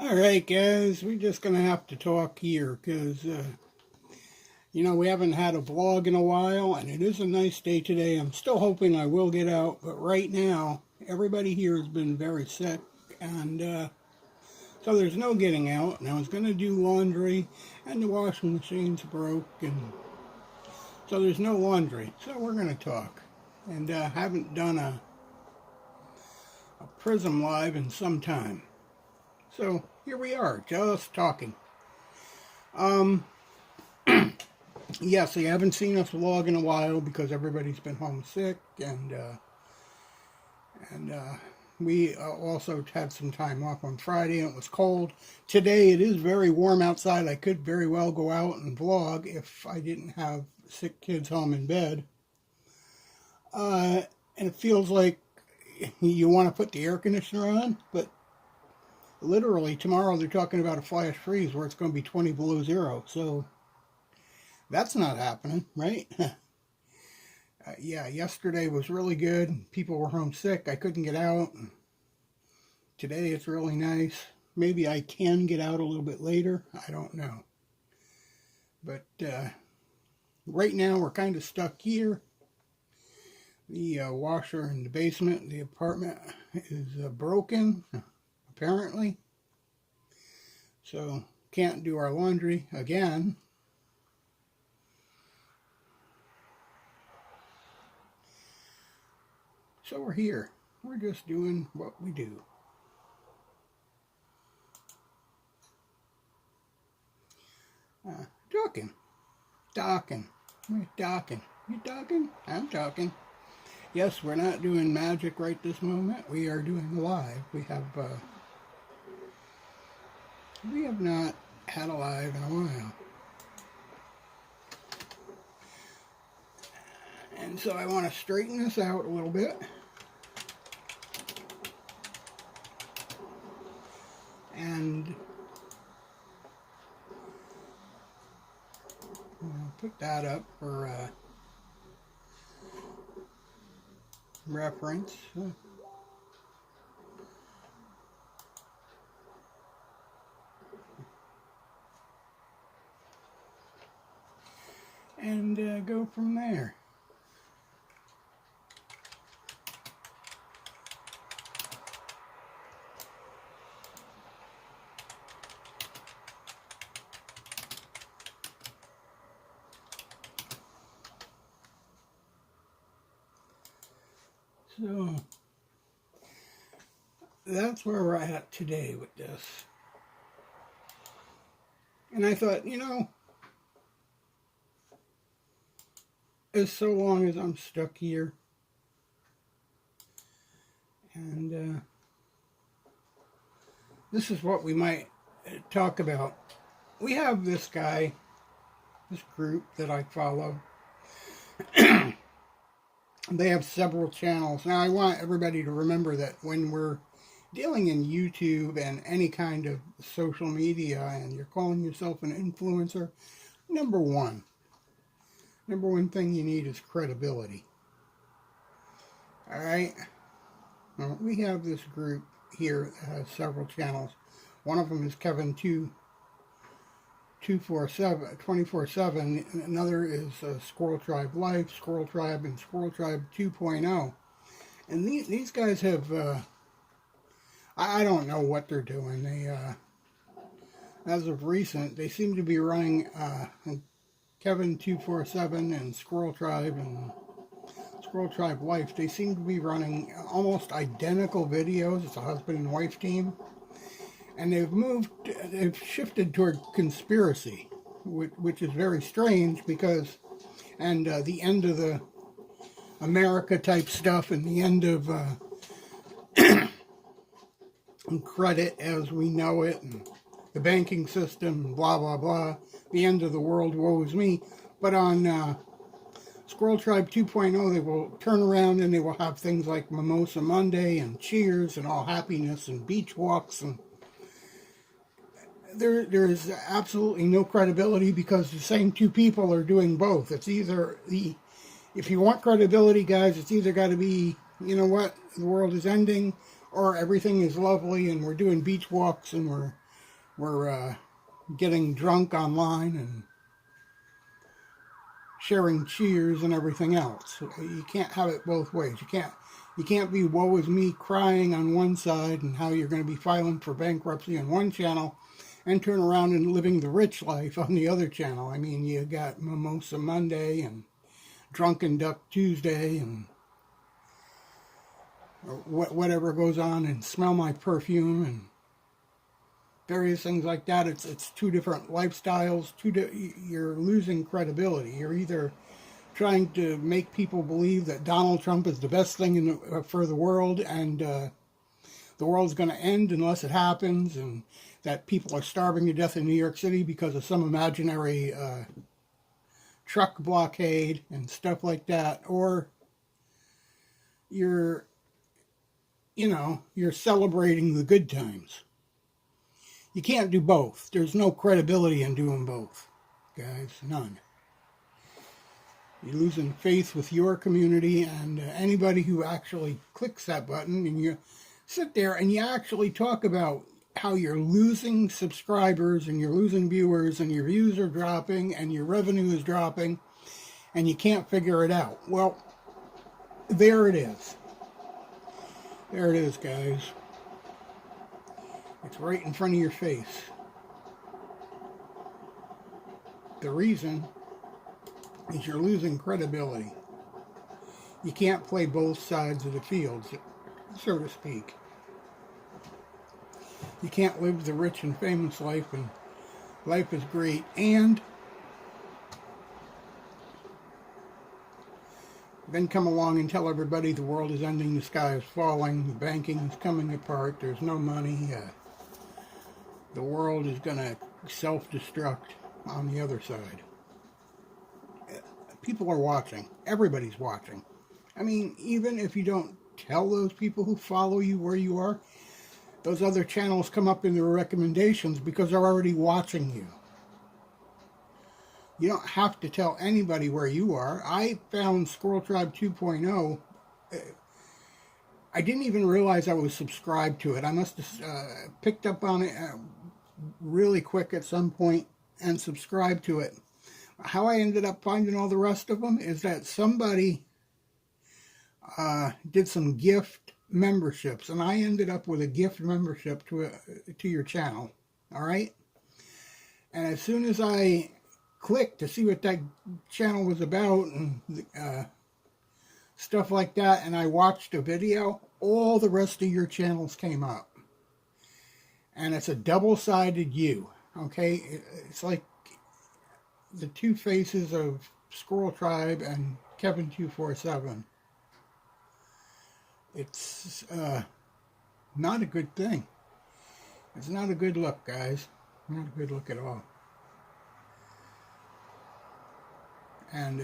Alright guys, we're just going to have to talk here because, we haven't had a vlog in a while and it is a nice day today. I'm still hoping I will get out, but right now everybody here has been very sick and so there's no getting out. And I was going to do laundry and the washing machine's broke and so there's no laundry. So we're going to talk. And haven't done a Prism Live in some time. So here we are, just talking. Yes, you haven't seen us vlog in a while because everybody's been homesick, and we also had some time off on Friday, and it was cold. Today it is very warm outside. I could very well go out and vlog if I didn't have sick kids home in bed. And it feels like you want to put the air conditioner on, but literally tomorrow they're talking about a flash freeze where it's going to be 20 below zero. So that's not happening, right? Yeah, yesterday was really good. People were homesick. I couldn't get out. Today it's really nice. Maybe I can get out a little bit later. I don't know. But right now we're kind of stuck here. The washer in the basement, the apartment is broken, apparently. So can't do our laundry again. So we're here. We're just doing what we do. Talking. We're talking. You talking? I'm talking. Yes, we're not doing magic right this moment. We are doing live. We have not had a live in a while. And so I want to straighten this out a little bit. And I'll put that up for reference. And go from there. So that's where we're at today with this. And I thought, as so long as I'm stuck here, and this is what we might talk about. We have this guy, this group that I follow. They have several channels. Now, I want everybody to remember that when we're dealing in YouTube and any kind of social media and you're calling yourself an influencer, number one thing you need is credibility. All right? Well, we have this group here that has several channels. One of them is Kevin 24/7. Another is Squirrel Tribe Life, Squirrel Tribe, and Squirrel Tribe 2.0. And these guys have, I don't know what they're doing. They, as of recent, they seem to be running Kevin 247 and Squirrel Tribe Life. They seem to be running almost identical videos. It's a husband and wife team. And they've shifted toward conspiracy, which is very strange because, and the end of the America type stuff and the end of credit as we know it, and the banking system, blah, blah, blah, the end of the world, woe is me. But on Squirrel Tribe 2.0, they will turn around and they will have things like Mimosa Monday and Cheers and All Happiness and beach walks, and there is absolutely no credibility because the same two people are doing both. It's either if you want credibility, guys, it's either got to be, you know what, the world is ending, or everything is lovely and we're doing beach walks and we're We're getting drunk online and sharing cheers and everything else. You can't have it both ways. You can't be woe is me crying on one side and how you're going to be filing for bankruptcy on one channel and turn around and living the rich life on the other channel. I mean, you got Mimosa Monday and Drunken Duck Tuesday and whatever goes on, and Smell My Perfume and various things like that. It's two different lifestyles. You're losing credibility. You're either trying to make people believe that Donald Trump is the best thing for the world, and the world's going to end unless it happens, and that people are starving to death in New York City because of some imaginary truck blockade and stuff like that, or you're celebrating the good times. You can't do both. There's no credibility in doing both, guys. None. You're losing faith with your community, and anybody who actually clicks that button, and you sit there and you actually talk about how you're losing subscribers and you're losing viewers and your views are dropping and your revenue is dropping and you can't figure it out. Well, there it is. There it is, guys. It's right in front of your face. The reason is you're losing credibility. You can't play both sides of the field, so to speak. You can't live the rich and famous life, and life is great, and then come along and tell everybody the world is ending, the sky is falling, the banking is coming apart, there's no money, the world is going to self-destruct on the other side. People are watching. Everybody's watching. I mean, even if you don't tell those people who follow you where you are, those other channels come up in their recommendations because they're already watching you. You don't have to tell anybody where you are. I found Squirrel Tribe 2.0. I didn't even realize I was subscribed to it. I must have picked up on it really quick at some point and subscribed to it. How I ended up finding all the rest of them is that somebody did some gift memberships, and I ended up with a gift membership to your channel. All right, and as soon as I clicked to see what that channel was about and stuff like that, and I watched a video, all the rest of your channels came up, and it's a double-sided U. Okay, it's like the two faces of Squirrel Tribe and Kevin 247. It's not a good thing. It's not a good look, guys. Not a good look at all. And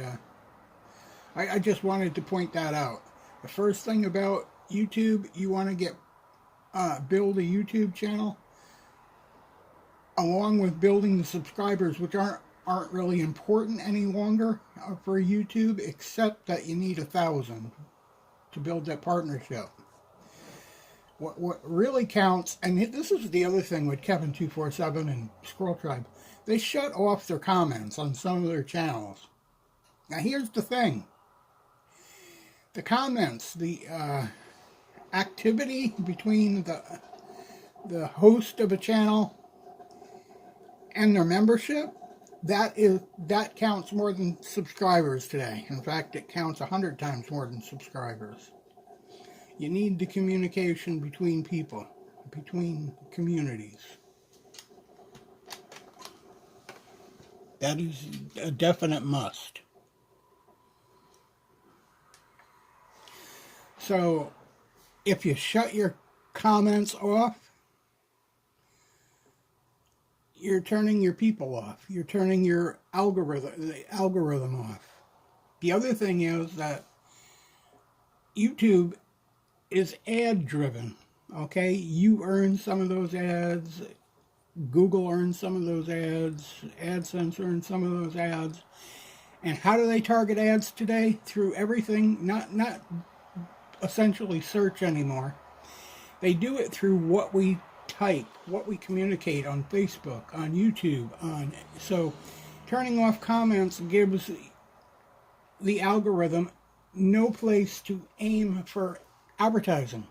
I just wanted to point that out. The first thing about YouTube, you want to build a YouTube channel, along with building the subscribers, which aren't really important any longer for YouTube, except that you need 1,000 to build that partnership. What really counts, and this is the other thing with Kevin 247 and Squirrel Tribe, they shut off their comments on some of their channels. Now here's the thing. The comments, the activity between the host of a channel and their membership, that counts more than subscribers today. In fact, it counts 100 times more than subscribers. You need the communication between people, between communities. That is a definite must. So, if you shut your comments off, you're turning your people off. You're turning the algorithm off. The other thing is that YouTube is ad driven. Okay, you earn some of those ads. Google earns some of those ads. AdSense earns some of those ads. And how do they target ads today? Through everything, not essentially search anymore. They do it through what we type, what we communicate on Facebook, on YouTube, so turning off comments gives the algorithm no place to aim for advertising.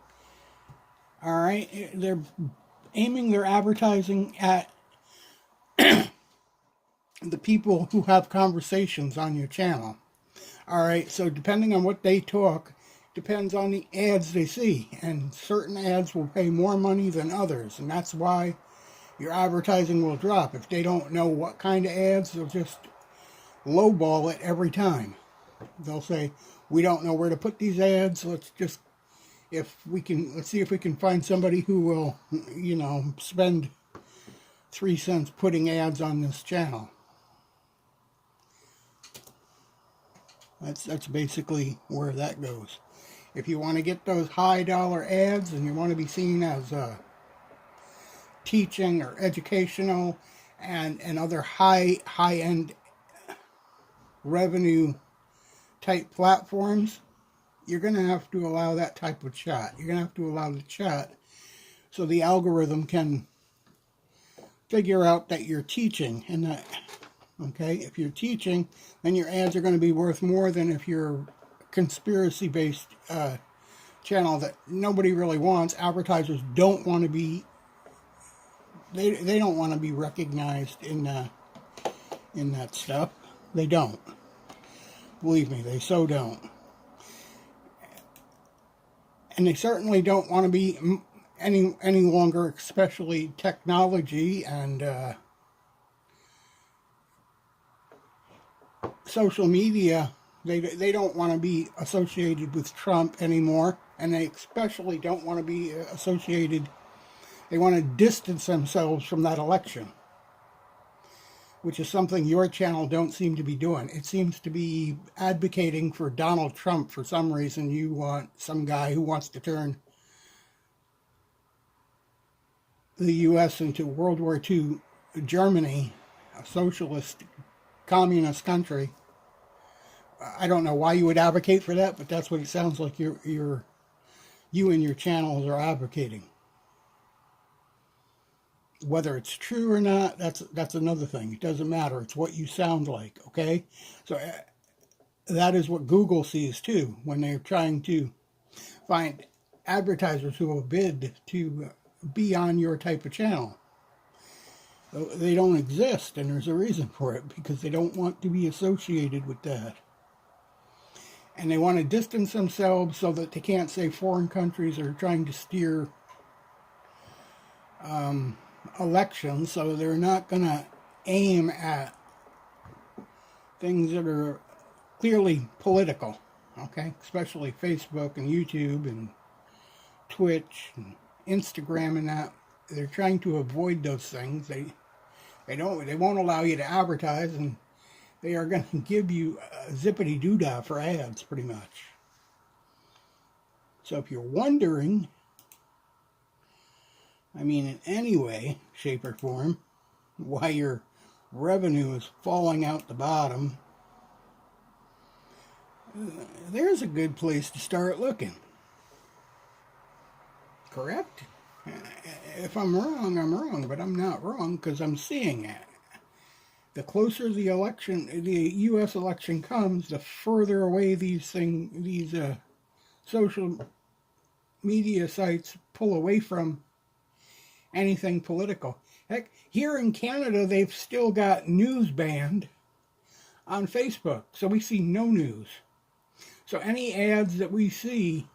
All right, they're aiming their advertising at the people who have conversations on your channel. All right, so depending on what they talk, depends on the ads they see, and certain ads will pay more money than others, and that's why your advertising will drop. If they don't know what kind of ads, they'll just lowball it every time. They'll say, we don't know where to put these ads, let's see if we can find somebody who will, spend 3 cents putting ads on this channel. That's basically where that goes. If you want to get those high dollar ads and you want to be seen as teaching or educational and other high end revenue type platforms, you're going to have to allow that type of chat. You're going to have to allow the chat so the algorithm can figure out that you're teaching. And that, okay, if you're teaching, then your ads are going to be worth more than if you're conspiracy-based channel that nobody really wants. Advertisers don't want to be, they don't want to be recognized in that stuff. They don't. Believe me, they so don't. And they certainly don't want to be any longer, especially technology and social media. They don't want to be associated with Trump anymore, and they especially don't want to be associated. They want to distance themselves from that election, which is something your channel don't seem to be doing. It seems to be advocating for Donald Trump for some reason. You want some guy who wants to turn the U.S. into World War II Germany, a socialist, communist country. I don't know why you would advocate for that, but that's what it sounds like you and your channels are advocating. Whether it's true or not, that's another thing. It doesn't matter. It's what you sound like, okay? So that is what Google sees too when they're trying to find advertisers who will bid to be on your type of channel. They don't exist, and there's a reason for it, because they don't want to be associated with that. And they want to distance themselves so that they can't say foreign countries are trying to steer elections, so they're not going to aim at things that are clearly political, okay? Especially Facebook and YouTube and Twitch and Instagram and that. They're trying to avoid those things. They won't allow you to advertise, and they are going to give you a zippity-doo-dah for ads, pretty much. So if you're wondering, I mean, in any way, shape, or form, why your revenue is falling out the bottom, there's a good place to start looking. Correct? If I'm wrong, but I'm not wrong because I'm seeing it. The closer the U.S. election comes, the further away these social media sites pull away from anything political. Heck, here in Canada, they've still got news banned on Facebook, so we see no news. So any ads that we see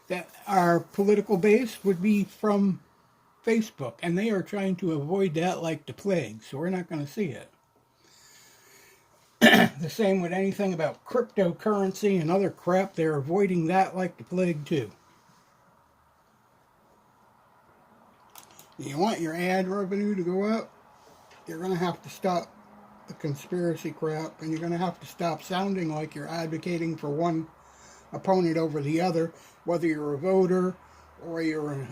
that are political based would be from Facebook, and they are trying to avoid that like the plague, so we're not going to see it. The same with anything about cryptocurrency and other crap. They're avoiding that like the plague too. You want your ad revenue to go up, you're going to have to stop the conspiracy crap, and you're going to have to stop sounding like you're advocating for one opponent over the other, whether you're a voter or you're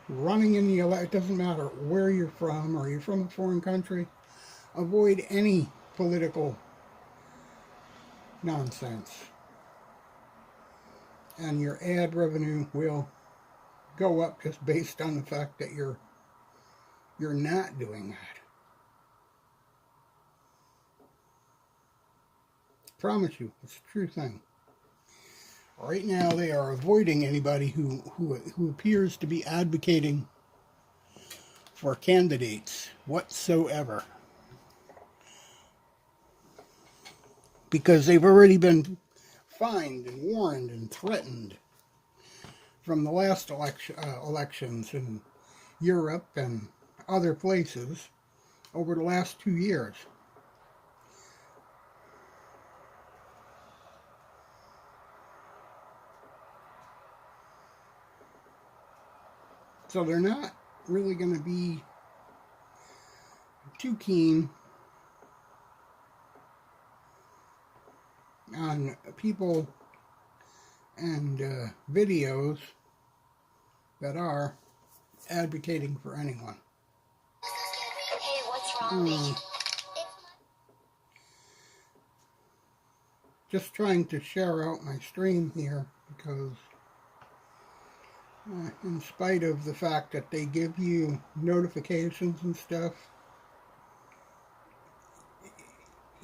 running in the election. It doesn't matter where you're from, or you're from a foreign country. Avoid any political nonsense, and your ad revenue will go up just based on the fact that you're You're not doing that. Promise you, it's a true thing. Right now, they are avoiding anybody who appears to be advocating for candidates whatsoever, because they've already been fined and warned and threatened from the last elections in Europe and other places over the last 2 years. So they're not really going to be too keen on people and videos that are advocating for anyone. Hey, what's wrong? Just trying to share out my stream here because in spite of the fact that they give you notifications and stuff,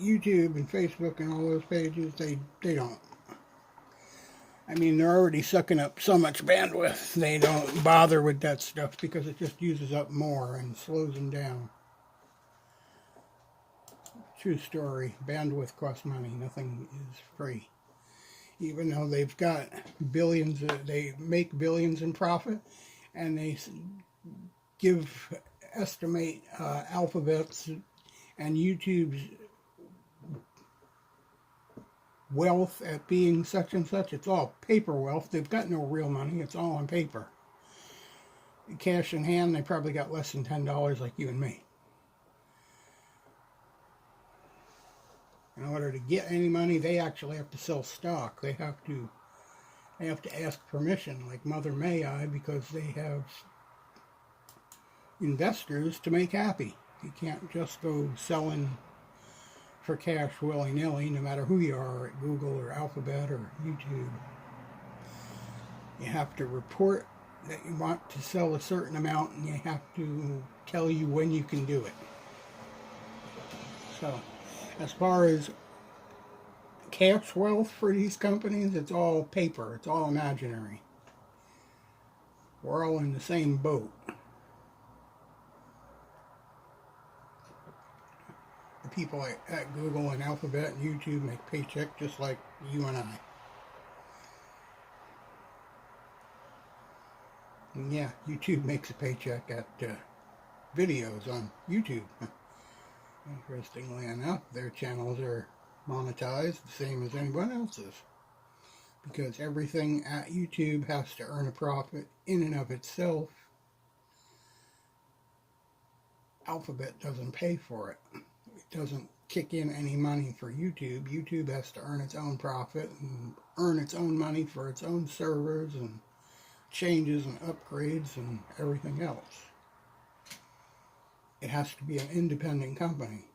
YouTube and Facebook and all those pages, they don't. I mean, they're already sucking up so much bandwidth. They don't bother with that stuff because it just uses up more and slows them down. True story. Bandwidth costs money. Nothing is free. Even though they've got billions, they make billions in profit, and they estimate Alphabet's and YouTube's wealth at being such and such. It's all paper wealth. They've got no real money. It's all on paper. Cash in hand, they probably got less than $10 like you and me. In order to get any money, they actually have to sell stock. They have to ask permission, like Mother May I, because they have investors to make happy. You can't just go selling for cash willy-nilly, no matter who you are at Google or Alphabet or YouTube. You have to report that you want to sell a certain amount, and you have to tell you when you can do it. So, as far as cash wealth for these companies, it's all paper. It's all imaginary. We're all in the same boat. The people at Google and Alphabet and YouTube make paycheck just like you and I. And yeah, YouTube makes a paycheck at videos on YouTube. Interestingly enough, their channels are monetized the same as anyone else's, because everything at YouTube has to earn a profit in and of itself. Alphabet doesn't pay for it. It doesn't kick in any money for YouTube. YouTube has to earn its own profit and earn its own money for its own servers and changes and upgrades and everything else. It has to be an independent company.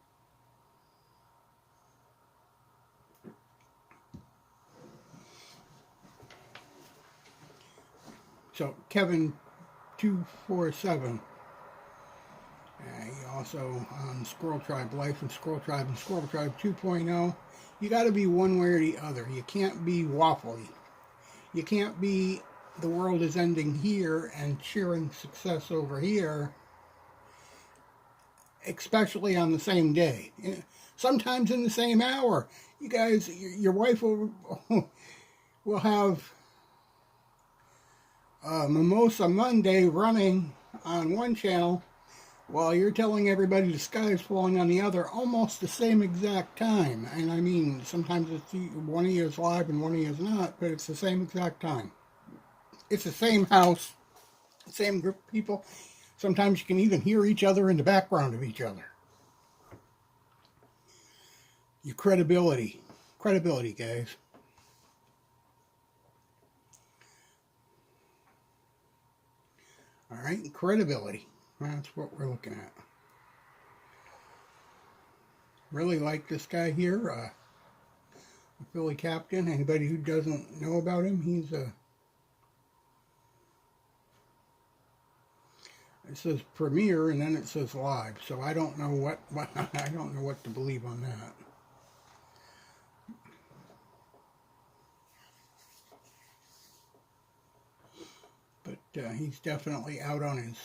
So Kevin247, he also on Squirrel Tribe Life and Squirrel Tribe 2.0. You got to be one way or the other. You can't be waffly. You can't be the world is ending here and cheering success over here, especially on the same day. Sometimes in the same hour. You guys, your wife will have Mimosa Monday running on one channel while you're telling everybody the sky is falling on the other, almost the same exact time. And I mean, sometimes it's one of you is live and one of you is not, but it's the same exact time. It's the same house, same group of people. Sometimes you can even hear each other in the background of each other. Your credibility, guys. All right, credibility. That's what we're looking at. Really like this guy here, Philly Captain. Anybody who doesn't know about him, he's a it says premiere and then it says live. So I don't know what I don't know what to believe on that. But he's definitely out on his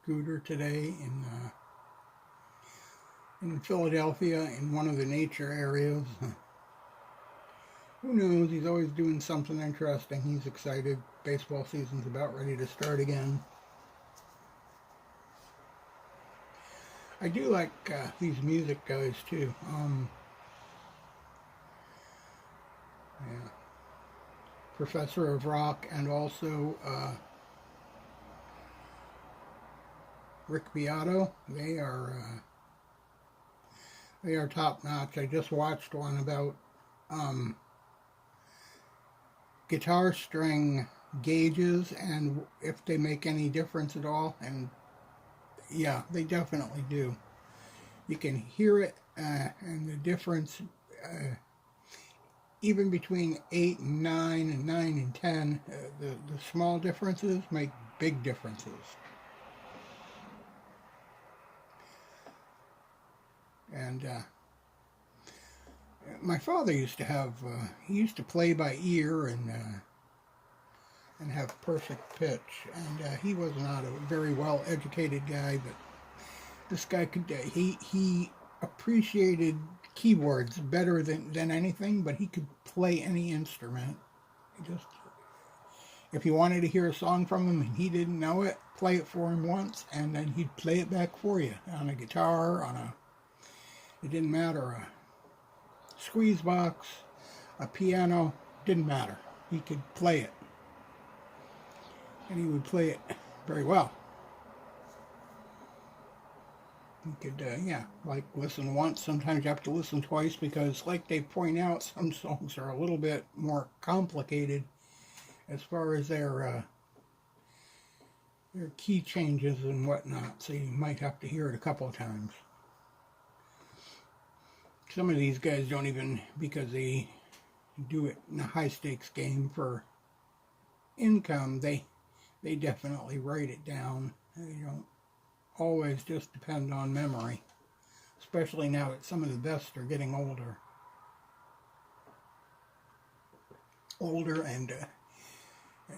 scooter today in Philadelphia in one of the nature areas. Who knows? He's always doing something interesting. He's excited. Baseball season's about ready to start again. I do like these music guys too. Yeah. Professor of Rock and also Rick Beato. They are top notch. I just watched one about guitar string gauges and if they make any difference at all, and yeah, they definitely do. You can hear it, and the difference even between 8 and 9 and 9 and 10, the small differences make big differences. And my father used to have, he used to play by ear and have perfect pitch. And he was not a very well educated guy, but this guy could, he appreciated keyboards better than anything, but he could play any instrument. Just, if you wanted to hear a song from him and he didn't know it, play it for him once, and then he'd play it back for you on a guitar, it didn't matter, a squeeze box, a piano, didn't matter. He could play it. And he would play it very well. You could, yeah, like listen once. Sometimes you have to listen twice because, like they point out, some songs are a little bit more complicated as far as their key changes and whatnot. So you might have to hear it a couple of times. Some of these guys don't even, because they do it in a high-stakes game for income, they definitely write it down. They don't always just depend on memory, especially now that some of the best are getting older and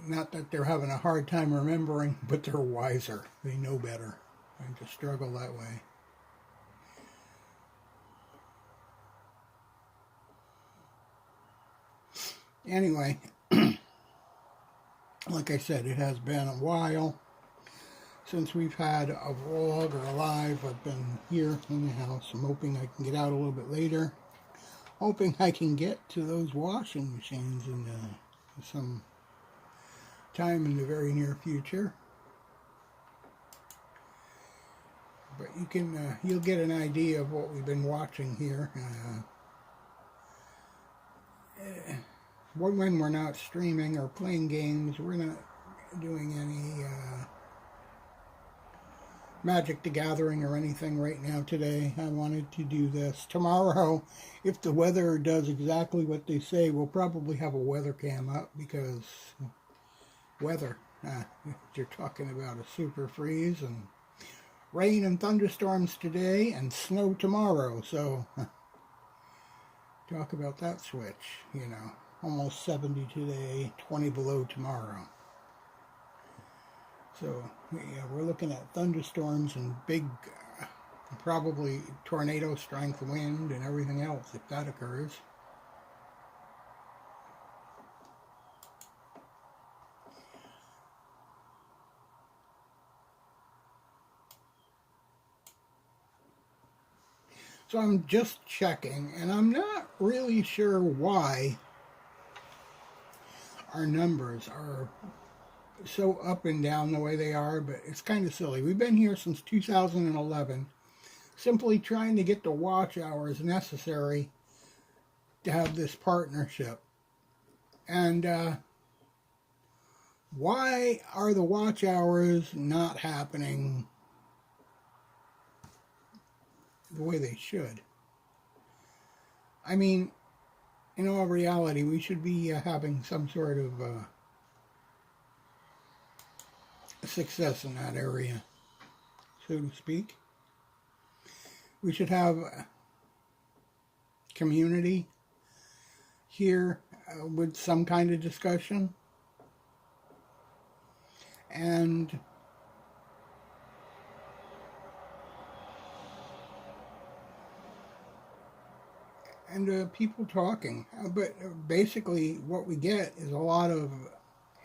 not that they're having a hard time remembering, but they're wiser. They know better. I just struggle that way. Anyway, like I said, it has been a while since we've had a vlog or a live. I've been here in the house. I'm hoping I can get out a little bit later. Hoping I can get to those washing machines in some time in the very near future. But you can, you'll get an idea of what we've been watching here. When we're not streaming or playing games, we're not doing any Magic the Gathering or anything right now today. I wanted to do this. Tomorrow, if the weather does exactly what they say, we'll probably have a weather cam up because weather, you're talking about a super freeze and rain and thunderstorms today and snow tomorrow. So, talk about that switch, you know. Almost 70 today, 20 below tomorrow. So, yeah, we're looking at thunderstorms and big, probably tornado strength wind and everything else if that occurs. So I'm just checking, and I'm not really sure why our numbers are so up and down the way they are, but it's kind of silly. We've been here since 2011, simply trying to get the watch hours necessary to have this partnership. And why are the watch hours not happening the way they should? I mean, in all reality, we should be having some sort of success in that area. so to speak. We should have community here with some kind of discussion. And people talking. But basically what we get is a lot of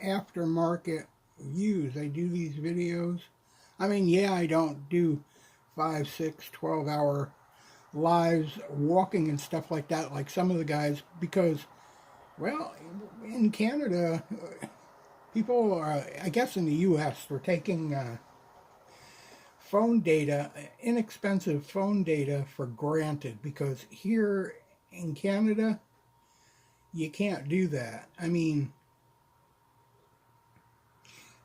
aftermarket views. I do these videos. I mean, yeah, I don't do 5, 6, 12-hour lives walking and stuff like that like some of the guys, because, well, in Canada, people are, I guess in the US, they're taking phone data, inexpensive phone data, for granted, because here in Canada, you can't do that. I mean,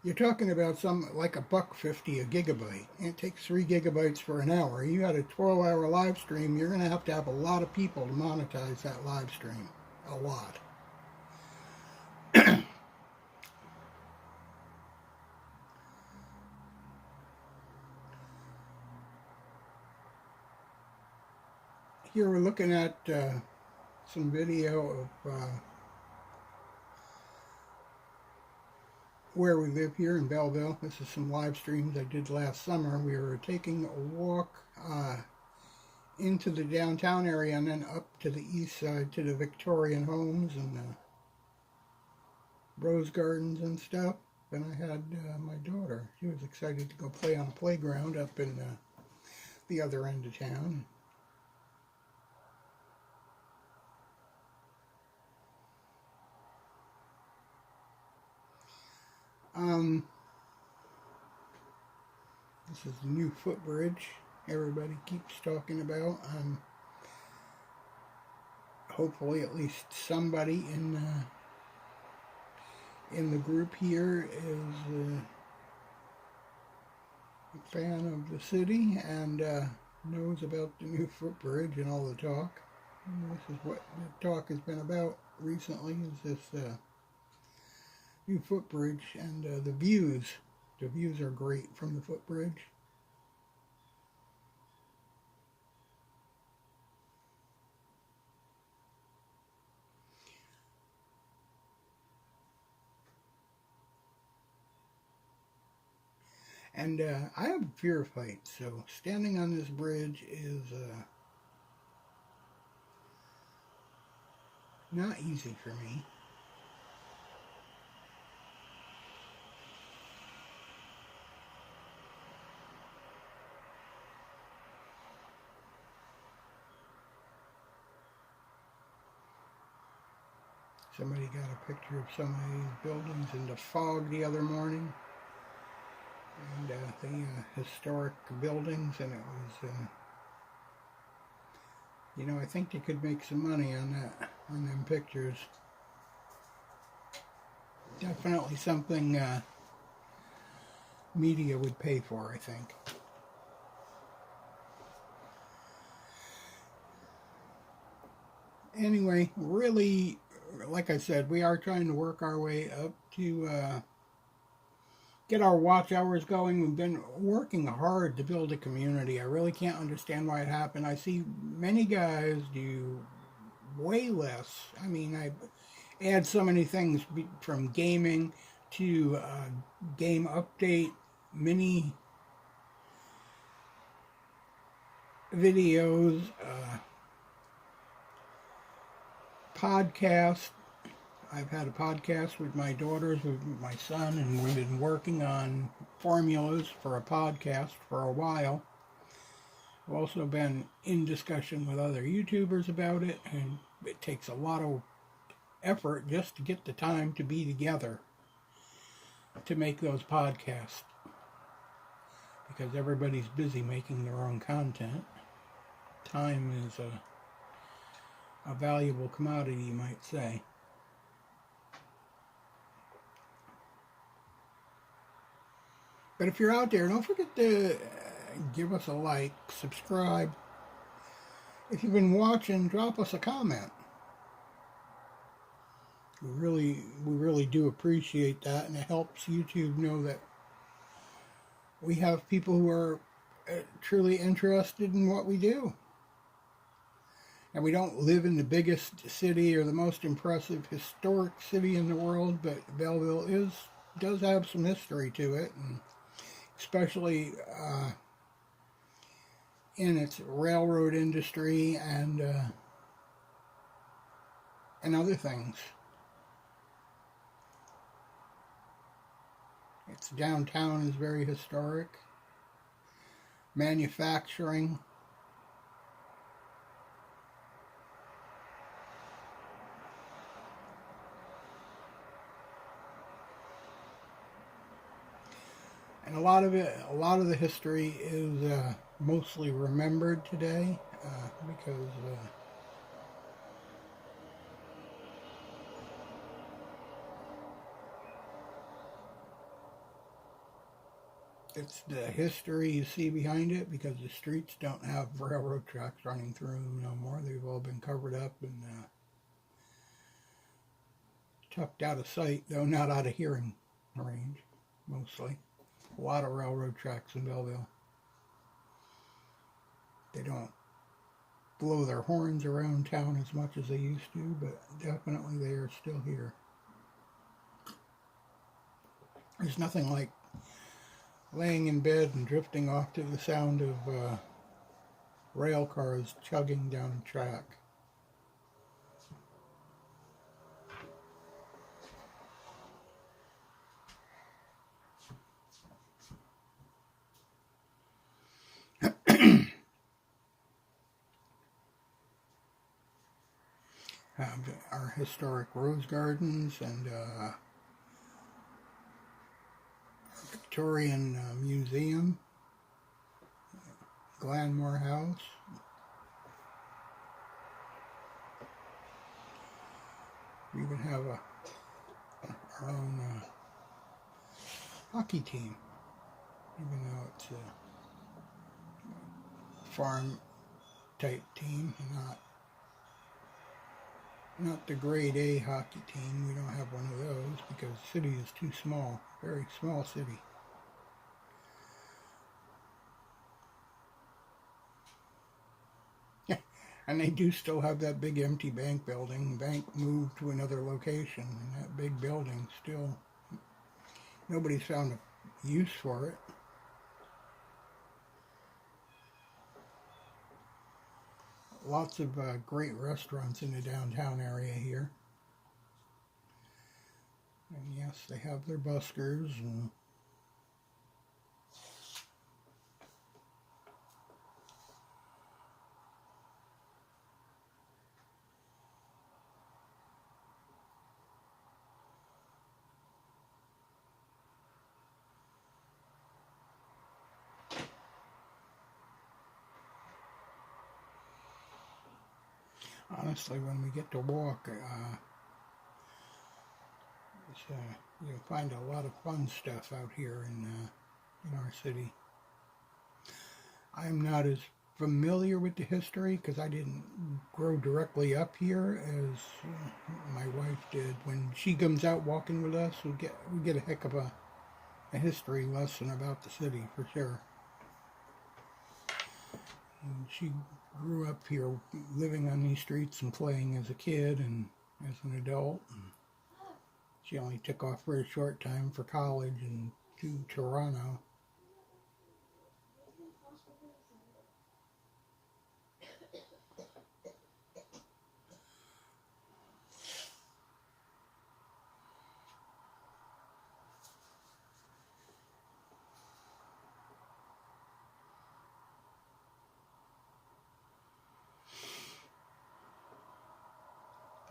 you're talking about like $1.50 a gigabyte. It takes 3 gigabytes for an hour. You got a 12-hour live stream, you're going to have a lot of people to monetize that live stream. A lot. Here we're looking at some video of where we live here in Belleville. This is some live streams I did last summer. We were taking a walk into the downtown area and then up to the east side to the Victorian homes and rose gardens and stuff. And I had my daughter. She was excited to go play on a playground up in the other end of town. This is the new footbridge everybody keeps talking about. Hopefully at least somebody in the group here is a fan of the city and knows about the new footbridge and all the talk. And this is what the talk has been about recently, is this new footbridge and the views. The views are great from the footbridge. And I have a fear of heights, so standing on this bridge is not easy for me. Somebody got a picture of some of these buildings in the fog the other morning. And the historic buildings, and it was, you know, I think they could make some money on that, on them pictures. Definitely something media would pay for, I think. Anyway, really, like I said, we are trying to work our way up to get our watch hours going. We've been working hard to build a community. I really can't understand why it happened. I see many guys do way less. I mean, I add so many things from gaming to game update, mini videos, podcast. I've had a podcast with my daughters, with my son, and we've been working on formulas for a podcast for a while. I've also been in discussion with other YouTubers about it, and it takes a lot of effort just to get the time to be together to make those podcasts, because everybody's busy making their own content. Time is a valuable commodity, you might say. But if you're out there, don't forget to give us a like, subscribe. If you've been watching, drop us a comment. We really do appreciate that, and it helps YouTube know that we have people who are truly interested in what we do. And we don't live in the biggest city or the most impressive historic city in the world, but Belleville does have some history to it, and especially in its railroad industry and other things. Its downtown is very historic. Manufacturing. And a lot of the history is mostly remembered today because it's the history you see behind it, because the streets don't have railroad tracks running through them no more. They've all been covered up and tucked out of sight, though not out of hearing range, mostly. A lot of railroad tracks in Belleville. They don't blow their horns around town as much as they used to, but definitely they are still here. There's nothing like laying in bed and drifting off to the sound of rail cars chugging down a track. Our historic rose gardens and Victorian Museum, Glanmore House. We even have our own hockey team, even though it's a farm type team, not the grade A hockey team. We don't have one of those because the city is too small, very small city. And they do still have that big empty bank building. The bank moved to another location, and that big building still, nobody's found a use for it. Lots of great restaurants in the downtown area here. And yes, they have their buskers. And honestly, when we get to walk, you'll find a lot of fun stuff out here in our city. I'm not as familiar with the history because I didn't grow directly up here as my wife did. When she comes out walking with us, we get a heck of a history lesson about the city for sure. And she grew up here living on these streets and playing as a kid and as an adult. And she only took off for a short time for college and to Toronto.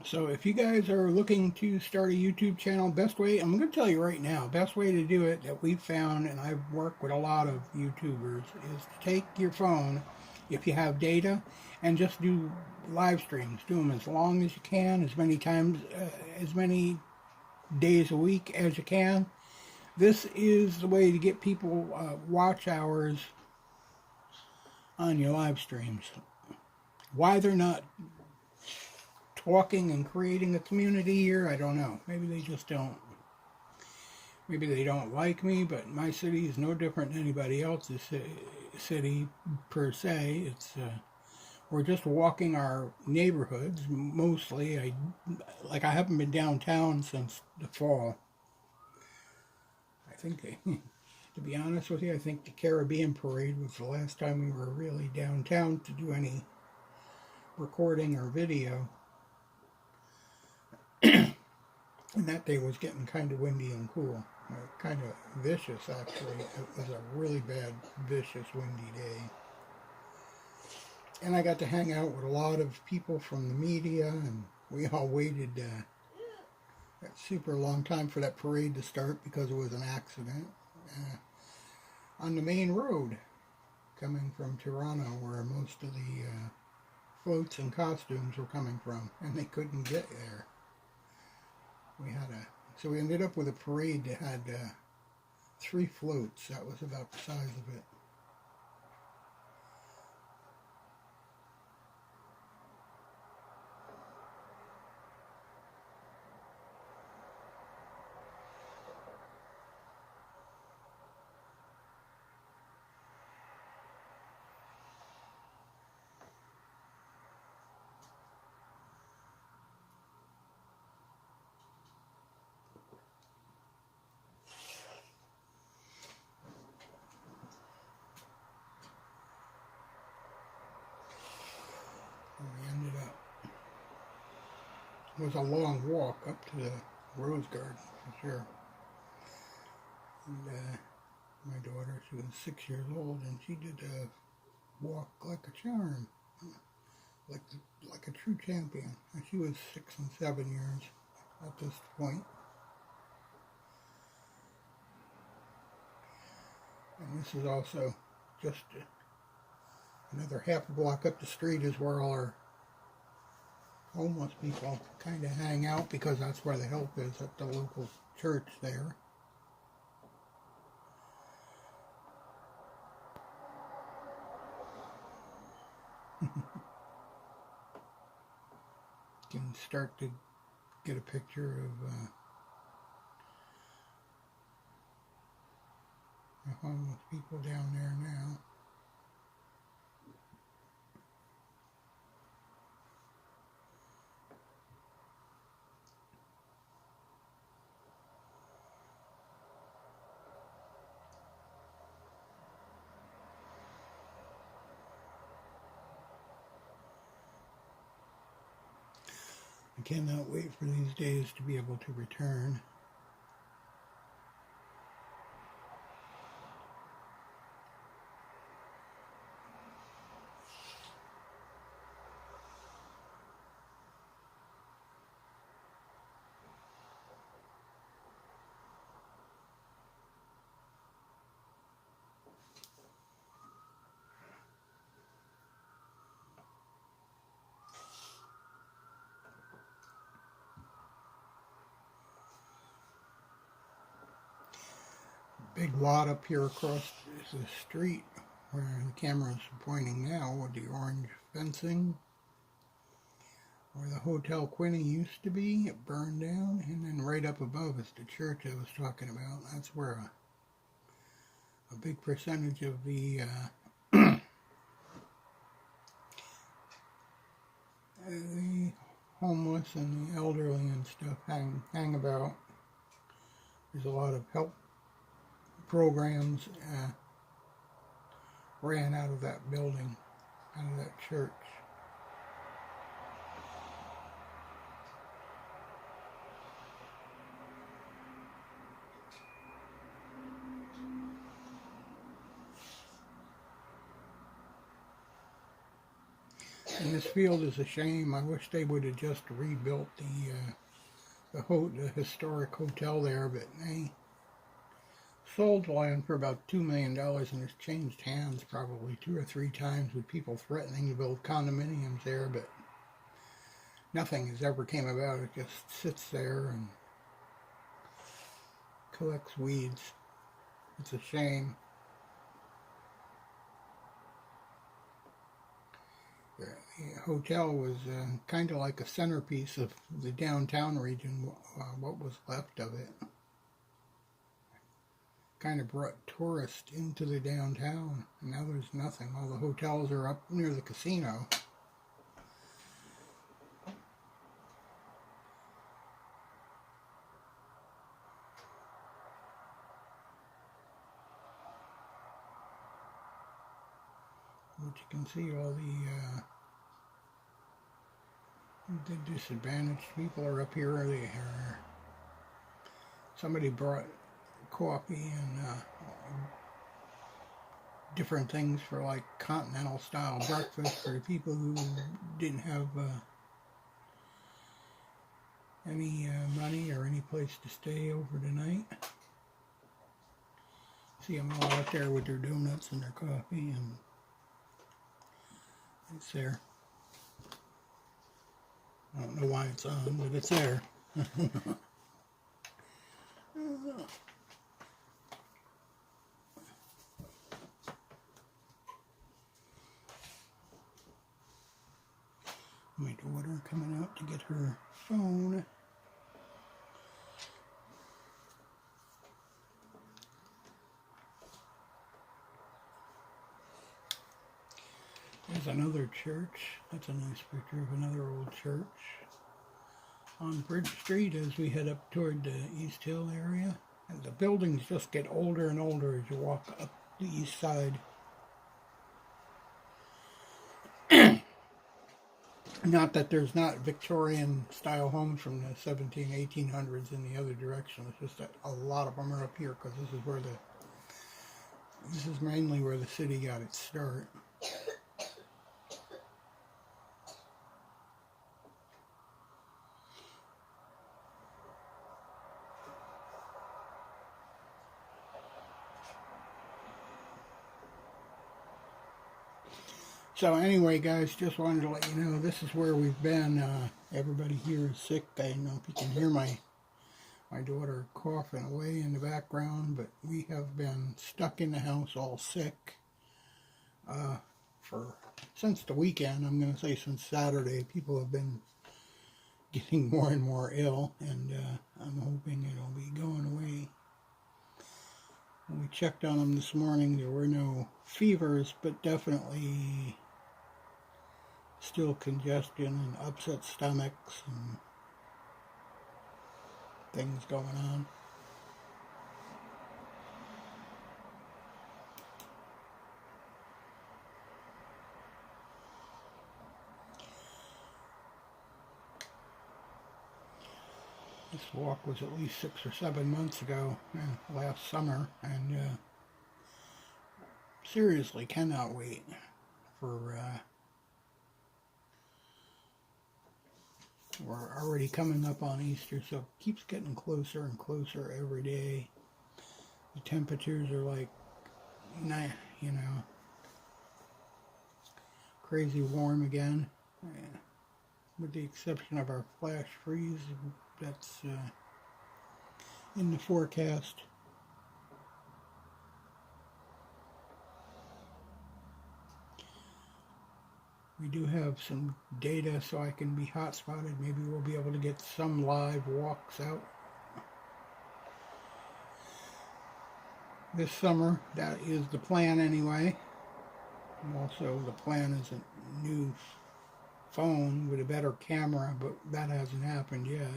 So if you guys are looking to start a YouTube channel, best way, I'm going to tell you right now, best way to do it that we've found, and I've worked with a lot of YouTubers, is to take your phone, if you have data, and just do live streams. Do them as long as you can, as many times, as many days a week as you can. This is the way to get people watch hours on your live streams. Why they're not talking and creating a community here, I don't know. Maybe they just don't. Maybe they don't like me, but my city is no different than anybody else's. city per se. It's we're just walking our neighborhoods mostly. I haven't been downtown since the fall. I think, to be honest with you, I think the Caribbean Parade was the last time we were really downtown to do any recording or video. And that day was getting kind of windy and cool. Kind of vicious, actually. It was a really bad, vicious, windy day. And I got to hang out with a lot of people from the media, and we all waited a super long time for that parade to start because it was an accident on the main road coming from Toronto, where most of the floats and costumes were coming from, and they couldn't get there. So we ended up with a parade that had 3 floats. That was about the size of it. We ended up, it was a long walk up to the Rose Garden, for sure. And my daughter, she was 6 years old, and she did a walk like a charm, like a true champion. And she was 6 and 7 years at this point. And this is also just another half a block up the street is where all our homeless people kind of hang out, because that's where the help is, at the local church there. You can start to get a picture of the homeless people down there now. I cannot wait for these days to be able to return. Big lot up here across the street where the camera's pointing now, with the orange fencing, where the Hotel Quinny used to be. It burned down, and then right up above is the church I was talking about. That's where a big percentage of the the homeless and the elderly and stuff hang about. There's a lot of help programs ran out of that building, out of that church. And this field is a shame. I wish they would have just rebuilt the historic hotel there, but they sold land for about $2 million, and it's changed hands probably 2 or 3 times, with people threatening to build condominiums there, but nothing has ever came about. It just sits there and collects weeds. It's a shame. The hotel was kind of like a centerpiece of the downtown region, what was left of it. kind of brought tourists into the downtown. And now there's nothing. All the hotels are up near the casino. But you can see all the disadvantaged people are up here. They are. Somebody brought coffee and different things for like continental style breakfast for the people who didn't have any money or any place to stay over tonight. See them all out there with their donuts and their coffee, and it's there. I don't know why it's on, but it's there. My daughter coming out to get her phone. There's another church. That's a nice picture of another old church on Bridge Street as we head up toward the East Hill area. And the buildings just get older and older as you walk up the east side. Not that there's not Victorian style homes from the 1800s in the other direction. It's just that a lot of them are up here because this is mainly where the city got its start. So anyway, guys, just wanted to let you know this is where we've been. Everybody here is sick. I don't know if you can hear my daughter coughing away in the background, but we have been stuck in the house all sick since the weekend. I'm going to say since Saturday. People have been getting more and more ill, and I'm hoping it'll be going away. When we checked on them this morning, there were no fevers, but definitely still congestion and upset stomachs and things going on. This walk was at least 6 or 7 months ago, last summer, and seriously cannot wait for we're already coming up on Easter, so it keeps getting closer and closer every day. The temperatures are like, crazy warm again, with the exception of our flash freeze that's in the forecast. We do have some data so I can be hotspotted. Maybe we'll be able to get some live walks out this summer. That is the plan anyway. And also the plan is a new phone with a better camera, but that hasn't happened yet.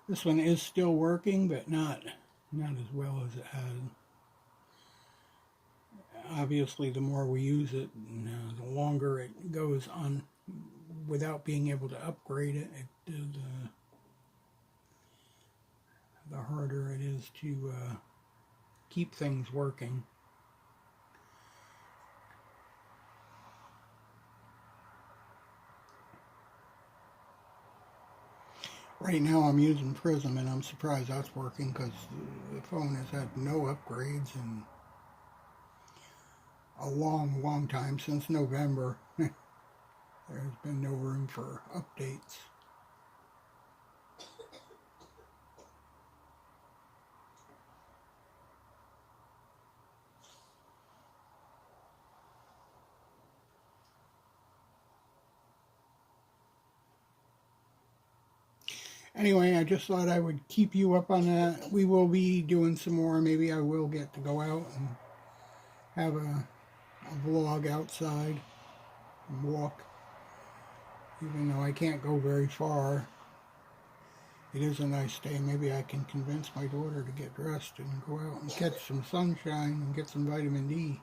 This one is still working, but not as well as it had. Obviously, the more we use it, the longer it goes on without being able to upgrade it, the harder it is to keep things working. Right now I'm using Prism, and I'm surprised that's working because the phone has had no upgrades in a long time, since November. There's been no room for updates. Anyway, I just thought I would keep you up on that. We will be doing some more. Maybe I will get to go out and have a vlog outside and walk. Even though I can't go very far, it is a nice day. Maybe I can convince my daughter to get dressed and go out and catch some sunshine and get some vitamin D.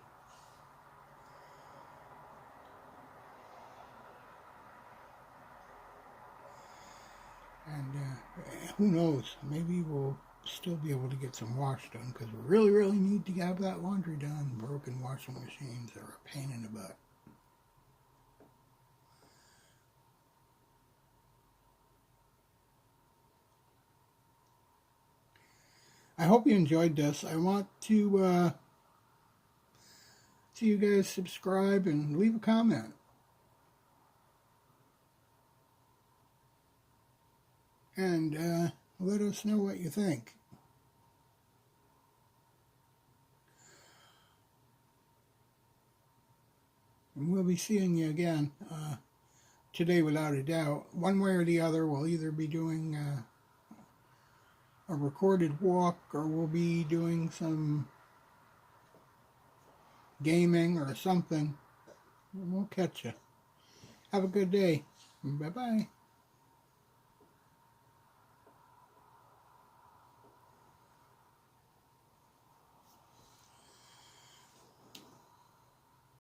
And who knows, maybe we'll still be able to get some wash done, because we really, really need to have that laundry done. Broken washing machines are a pain in the butt. I hope you enjoyed this. I want to see you guys subscribe and leave a comment. And let us know what you think. And we'll be seeing you again today, without a doubt. One way or the other, we'll either be doing a recorded walk, or we'll be doing some gaming or something. We'll catch you. Have a good day. Bye-bye.